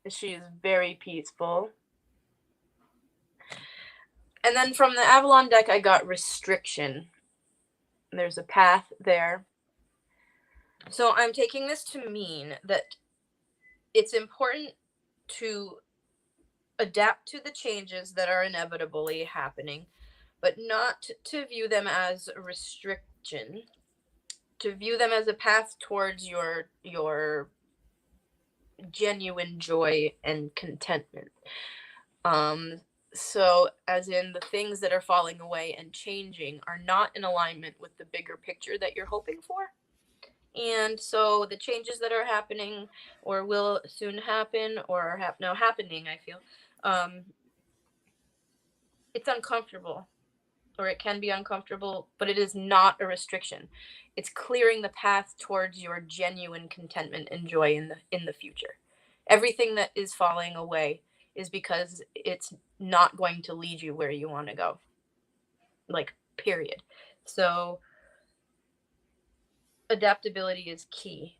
She is very peaceful. And then from the Avalon deck, I got restriction. There's a path there. So I'm taking this to mean that it's important to adapt to the changes that are inevitably happening, but not to view them as a restriction, to view them as a path towards your genuine joy and contentment. So as in the things that are falling away and changing are not in alignment with the bigger picture that you're hoping for. And so the changes that are happening or will soon happen or are now happening, I feel, it's uncomfortable, or it can be uncomfortable, but it is not a restriction. It's clearing the path towards your genuine contentment and joy in the future. Everything that is falling away is because it's not going to lead you where you want to go. Like, period. So adaptability is key.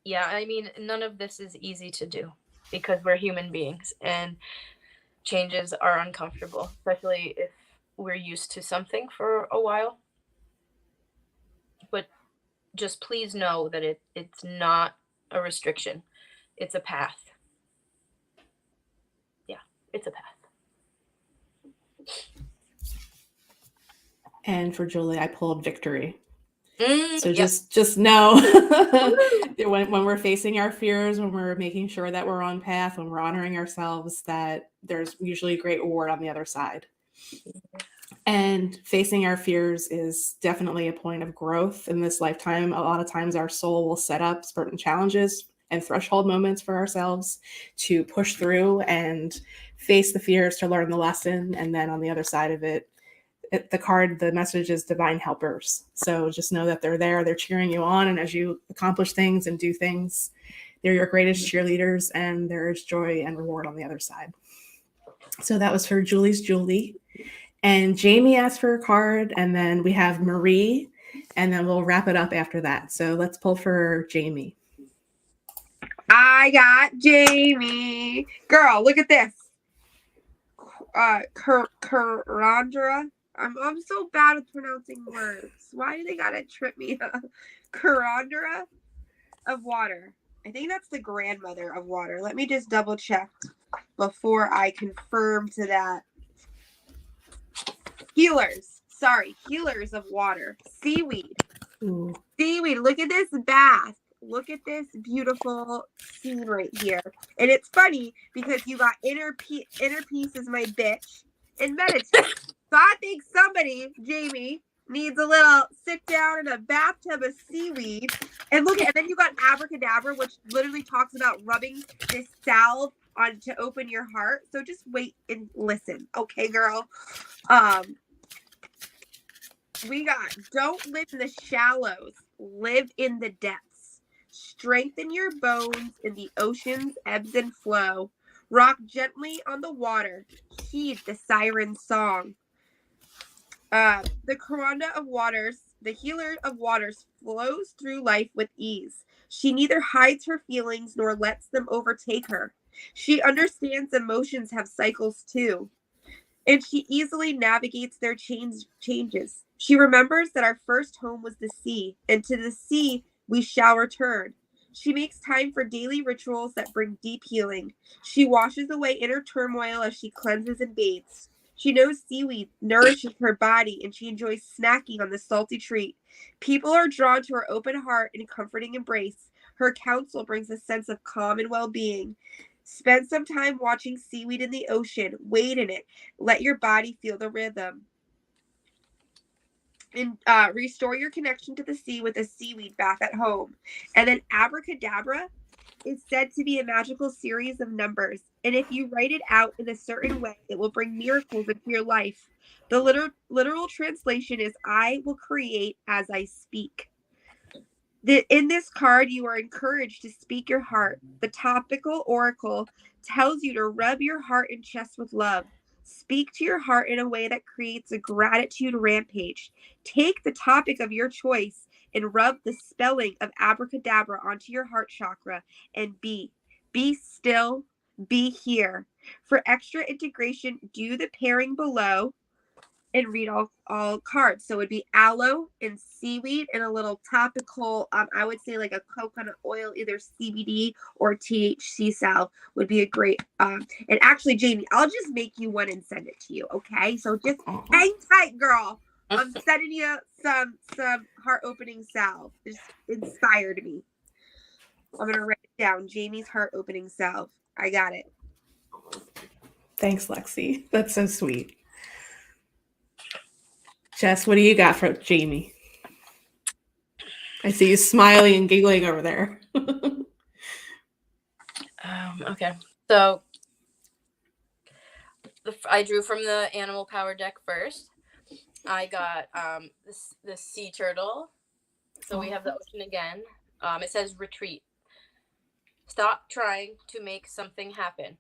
Yeah, I mean, none of this is easy to do because we're human beings and changes are uncomfortable, especially if we're used to something for a while. But just please know that it's not a restriction. It's a path. Yeah, it's a path. And for Julie, I pulled victory. So Yep. just know when we're facing our fears, when we're making sure that we're on path, when we're honoring ourselves, that there's usually a great reward on the other side. And facing our fears is definitely a point of growth in this lifetime. A lot of times our soul will set up certain challenges and threshold moments for ourselves to push through and face the fears to learn the lesson. And then on the other side of it, the message is divine helpers. So just know that they're there, they're cheering you on. And as you accomplish things and do things, they're your greatest cheerleaders, and there is joy and reward on the other side. So that was for Julie's Julie. And Jamie asked for a card, and then we have Marie, and then we'll wrap it up after that. So let's pull for Jamie. I got Jamie. Girl, look at this. Karandra. I'm so bad with pronouncing words. Why do they gotta trip me up? Karandra of water. I think that's the grandmother of water. Let me just double check before I confirm to that. Healers. Sorry, healers of water. Seaweed. Ooh. Seaweed. Look at this bath. Look at this beautiful scene right here. And it's funny because you got inner peace is my bitch and meditate. So I think somebody, Jamie, needs a little sit down in a bathtub of seaweed. And look at, and then you got abracadabra, which literally talks about rubbing this salve on to open your heart. So just wait and listen. Okay, girl. We got don't live in the shallows, live in the depths. Strengthen your bones in the ocean's ebbs and flow. Rock gently on the water. Heed the siren song. The Karanda of waters, the healer of waters, flows through life with ease. She neither hides her feelings nor lets them overtake her. She understands emotions have cycles too, and she easily navigates their changes. She remembers that our first home was the sea, and to the sea we shall return. She makes time for daily rituals that bring deep healing. She washes away inner turmoil as she cleanses and bathes. She knows seaweed nourishes her body, and she enjoys snacking on the salty treat. People are drawn to her open heart and comforting embrace. Her counsel brings a sense of calm and well-being. Spend some time watching seaweed in the ocean. Wade in it. Let your body feel the rhythm. And restore your connection to the sea with a seaweed bath at home. And then abracadabra is said to be a magical series of numbers. And if you write it out in a certain way, it will bring miracles into your life. The literal translation is, I will create as I speak. In this card, you are encouraged to speak your heart. The topical oracle tells you to rub your heart and chest with love. Speak to your heart in a way that creates a gratitude rampage. Take the topic of your choice and rub the spelling of abracadabra onto your heart chakra and be. Be still, be here. For extra integration, do the pairing below and read all cards. So it would be aloe and seaweed and a little topical, I would say like a coconut oil, either CBD or THC salve would be a great, and actually, Jamie, I'll just make you one and send it to you, okay? So just hang tight, girl. I'm sending you some heart-opening salve. It just inspired me. I'm going to write it down, Jamie's heart-opening salve. I got it. Thanks, Lexi. That's so sweet. Jess, what do you got for Jamie? I see you smiling and giggling over there. Okay. So I drew from the animal power deck first. I got the sea turtle. So we have the ocean again. It says retreat. Stop trying to make something happen.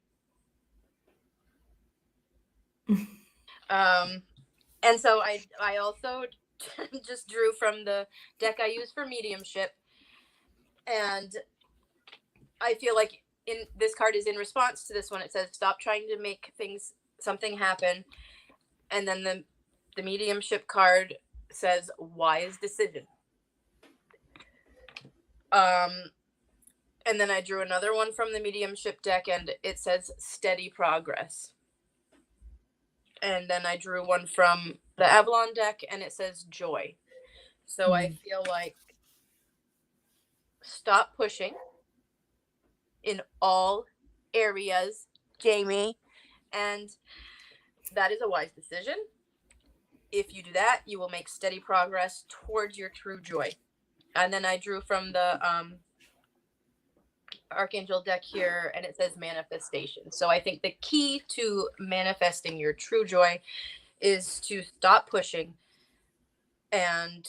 And so I also just drew from the deck I use for mediumship, and I feel like this card is in response to this one. It says stop trying to make something happen, and then the mediumship card says wise decision. And then I drew another one from the mediumship deck, and it says steady progress. And then I drew one from the Avalon deck, and it says joy. So I feel like stop pushing in all areas, Jamie, and that is a wise decision. If you do that, you will make steady progress towards your true joy. And then I drew from the Archangel deck here, and it says manifestation. So I think the key to manifesting your true joy is to stop pushing and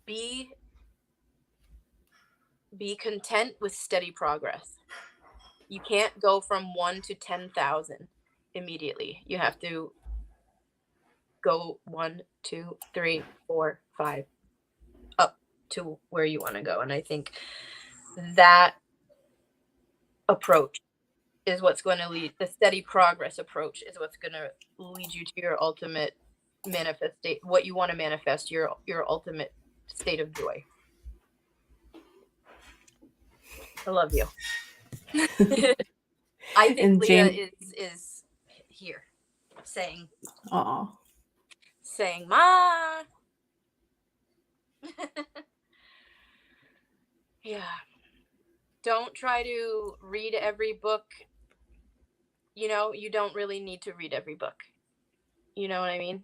be content with steady progress. You can't go from 1 to 10,000 immediately. You have to go 1, 2, 3, 4, 5 up to where you want to go. And I think that approach is what's going to lead, the steady progress approach is what's going to lead you to your ultimate manifestate, what you want to manifest, your ultimate state of joy. I love you. I think And Leah Jane- is here saying, Aw. saying, Ma. Yeah. Don't try to read every book. You know, you don't really need to read every book. You know what I mean?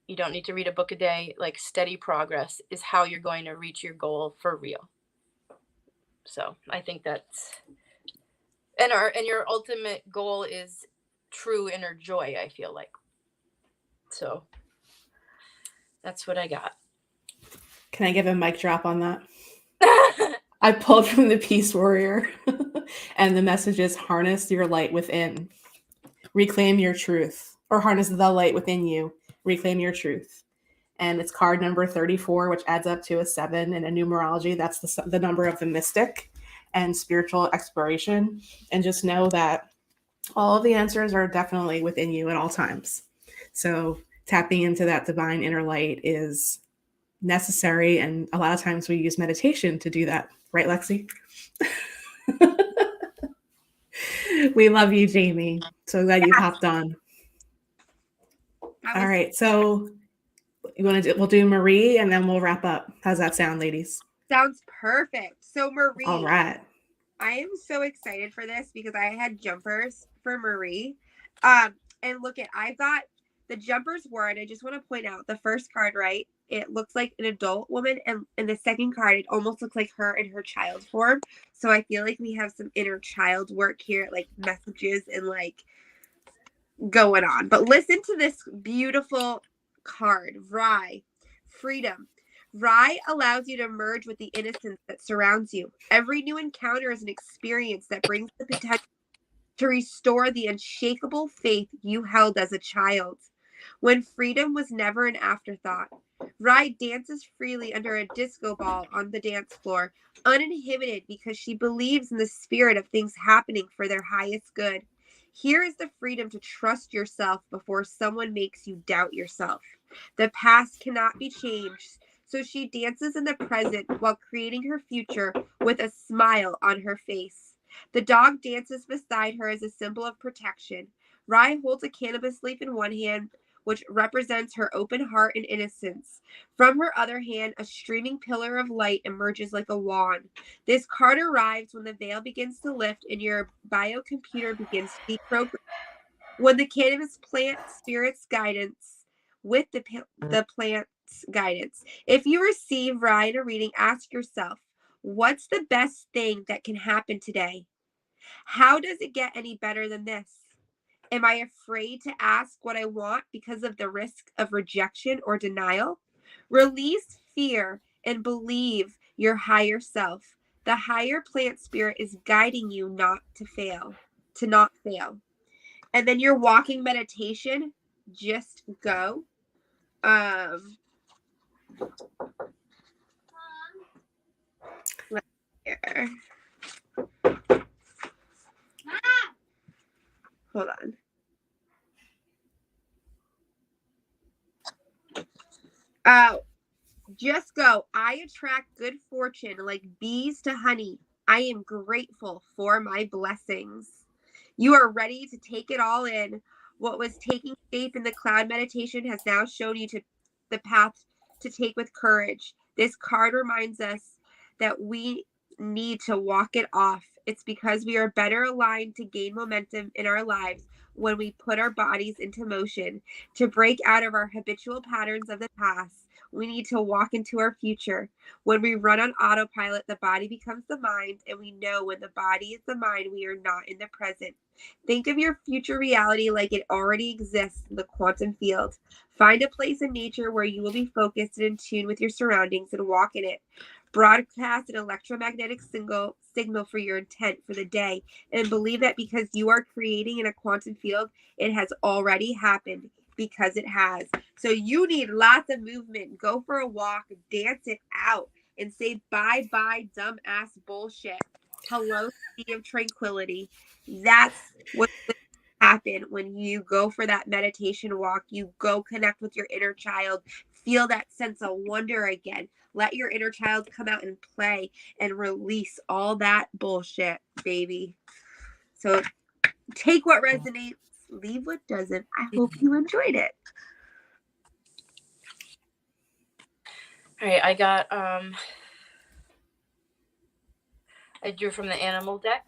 You don't need to read a book a day. Like, steady progress is how you're going to reach your goal for real. So I think that's, and your ultimate goal is true inner joy, I feel like. So that's what I got. Can I give a mic drop on that? I pulled from the Peace Warrior, and the message is harness your light within. Reclaim your truth, or harness the light within you. Reclaim your truth. And it's card number 34, which adds up to a 7 in a numerology. That's the number of the mystic and spiritual exploration. And just know that all of the answers are definitely within you at all times. So tapping into that divine inner light is necessary. And a lot of times we use meditation to do that. Right, Lexi? We love you, Jamie. So glad you popped on. All right. So we'll do Marie and then we'll wrap up. How's that sound, ladies? Sounds perfect. So Marie. All right. I am so excited for this because I had jumpers for Marie. And look at, I've got the jumpers word. I just want to point out the first card, right? It looks like an adult woman. And the second card, it almost looks like her in her child form. So I feel like we have some inner child work here, like messages and like going on. But listen to this beautiful card, Rye, freedom. Rye allows you to merge with the innocence that surrounds you. Every new encounter is an experience that brings the potential to restore the unshakable faith you held as a child, when freedom was never an afterthought. Rye dances freely under a disco ball on the dance floor, uninhibited because she believes in the spirit of things happening for their highest good. Here is the freedom to trust yourself before someone makes you doubt yourself. The past cannot be changed, so she dances in the present while creating her future with a smile on her face. The dog dances beside her as a symbol of protection. Rye holds a cannabis leaf in one hand, which represents her open heart and innocence. From her other hand, a streaming pillar of light emerges like a wand. This card arrives when the veil begins to lift and your biocomputer begins to be programmed. When the cannabis plant spirit's guidance with the plant's guidance. If you receive Rye in a reading, ask yourself, what's the best thing that can happen today? How does it get any better than this? Am I afraid to ask what I want because of the risk of rejection or denial? Release fear and believe your higher self. The higher plant spirit is guiding you not to fail. And then your walking meditation, just go. Here. Hold on. Just go. I attract good fortune like bees to honey. I am grateful for my blessings. You are ready to take it all in. What was taking shape in the cloud meditation has now shown you to the path to take with courage. This card reminds us that we need to walk it off. It's because we are better aligned to gain momentum in our lives when we put our bodies into motion. To break out of our habitual patterns of the past, we need to walk into our future. When we run on autopilot, the body becomes the mind, and we know when the body is the mind, we are not in the present. Think of your future reality like it already exists in the quantum field. Find a place in nature where you will be focused and in tune with your surroundings and walk in it. broadcast an electromagnetic signal for your intent for the day, and believe that because you are creating in a quantum field, it has already happened, because it has. So you need lots of movement. Go for a walk, dance it out, and say bye-bye dumbass bullshit. Hello, sea of tranquility. That's what happen when you go for that meditation walk. You go connect with your inner child, feel that sense of wonder again. Let your inner child come out and play and release all that bullshit, baby. So take what resonates, leave what doesn't. I hope you enjoyed it. All right, I got I drew from the animal deck.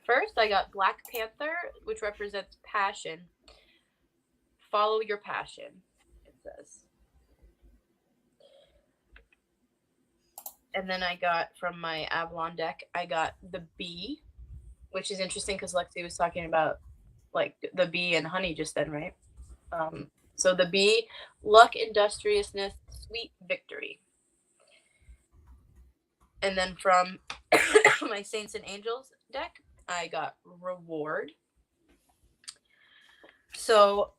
First, I got Black Panther, which represents passion. Follow your passion, it says. And then I got from my Avalon deck, I got the bee, which is interesting because Lexi was talking about like the bee and honey just then, right? So the bee, luck, industriousness, sweet victory. And then from my Saints and Angels deck, I got reward. So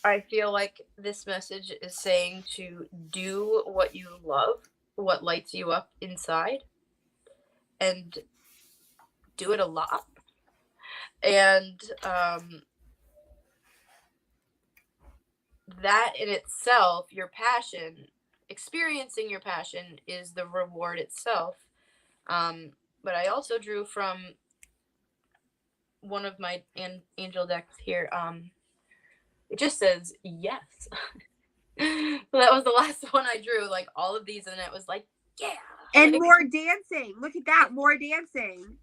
I feel like this message is saying to do what you love, what lights you up inside, and do it a lot. And that in itself, your passion, experiencing your passion is the reward itself. But I also drew from one of my angel decks here. It just says yes. So that was the last one I drew, like all of these, and it was like, yeah. And like, more dancing. Look at that, more dancing.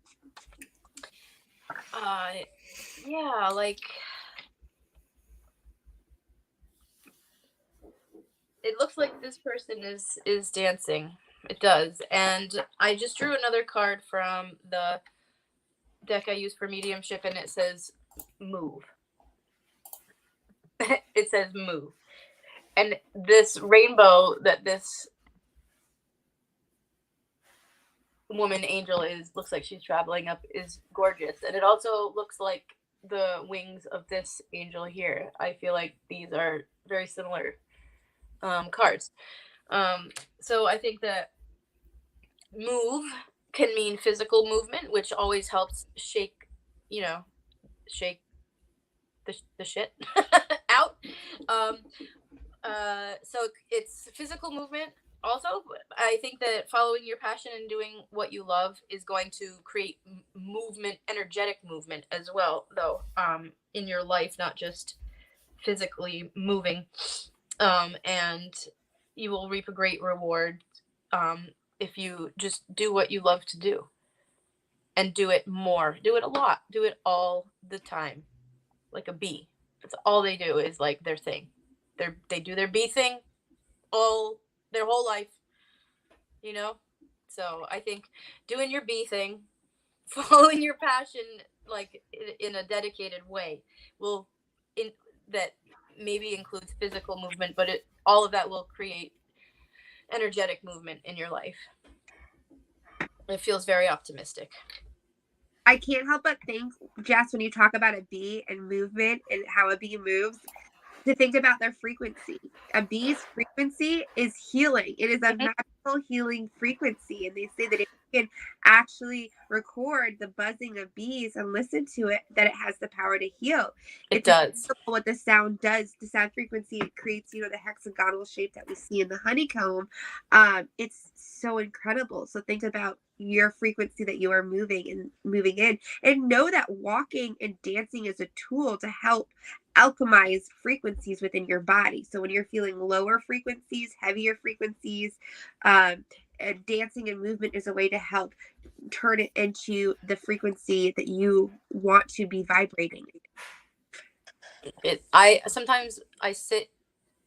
Yeah, like it looks like this person is dancing. It does. And I just drew another card from the deck I use for mediumship, and it says move. It says move. And this rainbow that this woman angel looks like she's traveling up is gorgeous. And it also looks like the wings of this angel here. I feel like these are very similar cards. So I think that move can mean physical movement, which always helps shake the shit out. So it's physical movement. Also, I think that following your passion and doing what you love is going to create movement, energetic movement as well, though, in your life, not just physically moving. And you will reap a great reward if you just do what you love to do and do it more, do it a lot, do it all the time, like a bee. That's all they do is like their thing. They do their bee thing all their whole life, so I think doing your bee thing, following your passion, like in a dedicated way, that maybe includes physical movement, but all of that will create energetic movement in your life. It feels very optimistic. I can't help but think, Jess, when you talk about a bee and movement and how a bee moves, to think about their frequency. A bee's frequency is healing. It is a magical healing frequency. And they say that if you can actually record the buzzing of bees and listen to it, that it has the power to heal. It does. What the sound does, the sound frequency, it creates, the hexagonal shape that we see in the honeycomb. It's so incredible. So think about your frequency that you are moving in, and know that walking and dancing is a tool to help alchemize frequencies within your body. So when you're feeling lower frequencies, heavier frequencies, dancing and movement is a way to help turn it into the frequency that you want to be vibrating. Sometimes I sit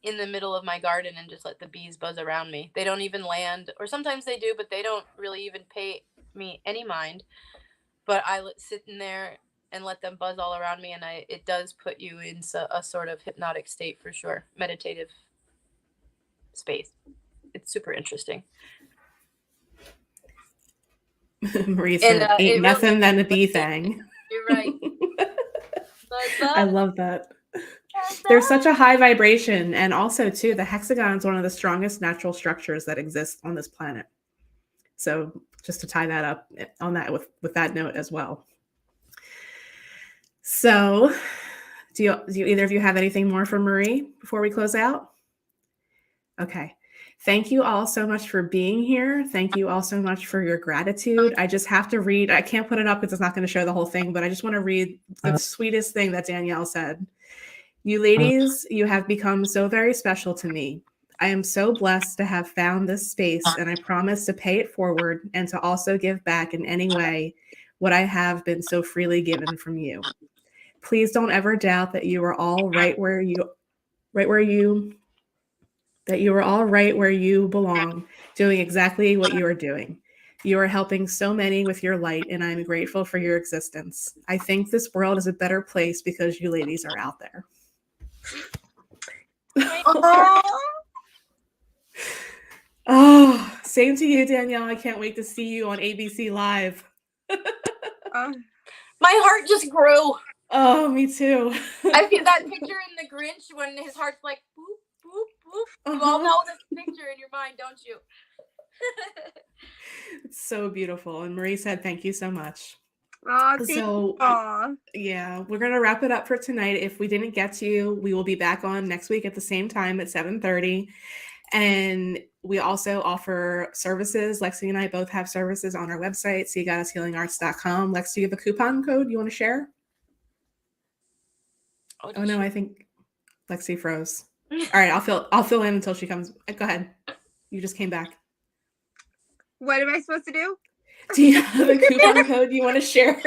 in the middle of my garden and just let the bees buzz around me. They don't even land, or sometimes they do, but they don't really even pay me any mind. But I sit in there and let them buzz all around me, and it does put you in a sort of hypnotic state for sure, meditative space. It's super interesting. Marie said, ain't nothing than a bee thing. You're right. I love that. There's such a high vibration. And also, too, the hexagon is one of the strongest natural structures that exist on this planet. So just to tie that up on that with that note as well. So do you either of you have anything more for Marie before we close out? Okay. Thank you all so much for being here. Thank you all so much for your gratitude. I just have to read. I can't put it up because it's not going to show the whole thing, but I just want to read the sweetest thing that Danielle said. You ladies, you have become so very special to me. I am so blessed to have found this space, and I promise to pay it forward and to also give back in any way what I have been so freely given from you. Please don't ever doubt that you are all right where you belong, doing exactly what you are doing. You are helping so many with your light, and I'm grateful for your existence. I think this world is a better place because you ladies are out there. Oh, same to you, Danielle. I can't wait to see you on ABC Live. My heart just grew. Oh, me too. I feel that picture in The Grinch when his heart's like, boop, boop, boop. You all know this picture in your mind, don't you? It's so beautiful. And Marie said, thank you so much. Oh, yeah, we're going to wrap it up for tonight. If we didn't get to you, we will be back on next week at the same time at 7:30. And we also offer services. Lexi and I both have services on our website, seagoddesshealingarts.com. Lex, do you have a coupon code you want to share? Oh no, I think Lexi froze. All right, I'll fill in until she comes. Go ahead. You just came back. What am I supposed to do? Do you have a coupon code you want to share?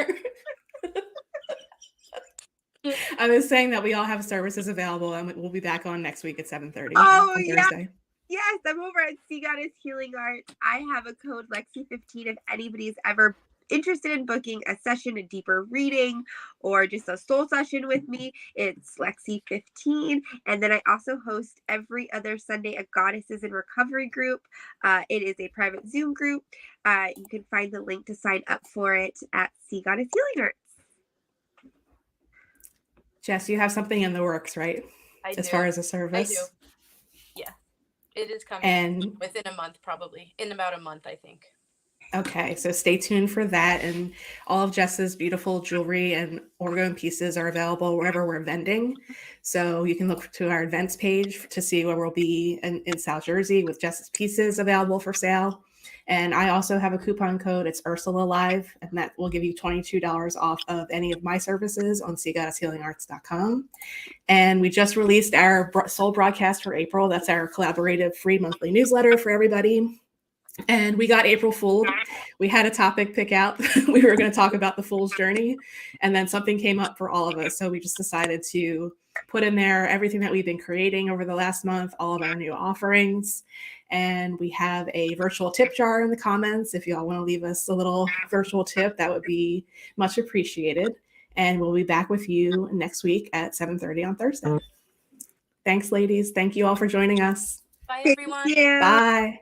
I was saying that we all have services available, and we'll be back on next week at 7:30 on Thursday. Yes, I'm over at Sea Goddess Healing Arts. I have a code Lexi15 if anybody's ever interested in booking a session, a deeper reading, or just a soul session with me. It's Lexi15. And then I also host every other Sunday a Goddesses in Recovery group. It is a private Zoom group. You can find the link to sign up for it at Sea Goddess Healing Arts. Jess, you have something in the works, right? I do. As far as a service? I do. Yeah. It is coming within a month, probably. In about a month, I think. Okay, so stay tuned for that. And all of Jess's beautiful jewelry and orgone pieces are available wherever we're vending. So you can look to our events page to see where we'll be in South Jersey with Jess's pieces available for sale. And I also have a coupon code. It's Ursula Live, and that will give you $22 off of any of my services on seagoddesshealingarts.com. And we just released our soul broadcast for April. That's our collaborative free monthly newsletter for everybody. And we got April fooled. We had a topic pick out. We were going to talk about the fool's journey, and then something came up for all of us. So we just decided to put in there everything that we've been creating over the last month, all of our new offerings. And we have a virtual tip jar in the comments. If y'all want to leave us a little virtual tip, that would be much appreciated. And we'll be back with you next week at 7:30 on Thursday. Thanks, ladies. Thank you all for joining us. Bye, everyone. Bye.